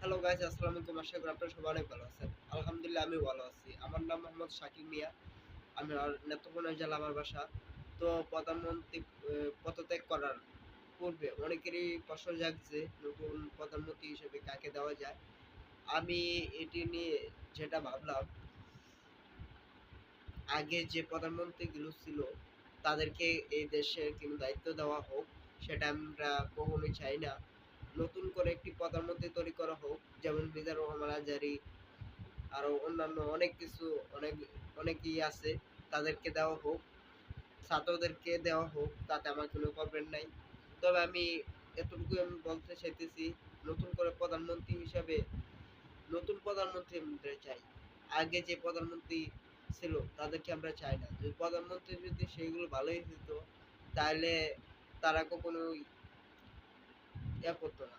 Hello guys, আসসালামু আলাইকুম। আশা করি আপনারা সবাই অনেক ভালো আছেন। আলহামদুলিল্লাহ আমি ভালো আছি। আমার নাম মোহাম্মদ শাকিব মিয়া। আমার নেত্রকোনা জেলা আমার বাসা। তো প্রধানমন্ত্রী পদত্যাগ করার পূর্বে অনেকেরই প্রশ্ন জাগছে নতুন প্রধানমন্ত্রী হিসেবে কাকে দেওয়া যায়। আমি এটি নিয়ে যেটা ভাবলাম, আগে যে প্রধানমন্ত্রীগুলো ছিল তাদেরকে এই দেশের কিন্তু দায়িত্ব দেওয়া হোক, সেটা আমরা কখনোই চাই না। নতুন করে একটি প্রধানমন্ত্রী তৈরি করা হোক, যেমন মিজানুর রহমান আজারি, আরো অন্যান্য অনেক কিছু, অনেক অনেকেই আছে, তাদেরকে দেওয়া হোক, ছাত্রদেরকে দেওয়া হোক, তাতে আমার কোনো প্রবলেম নাই। তবে আমি এতটুকু আমি বলতে চাইতেছি, নতুন করে প্রধানমন্ত্রী হিসাবে নতুন প্রধানমন্ত্রী আমরা চাই। আগে যে প্রধানমন্ত্রী ছিল তাদেরকে আমরা চাই না। যদি প্রধানমন্ত্রী যদি সেইগুলো ভালোই হতো, তাহলে তারা কখনোই করতো না।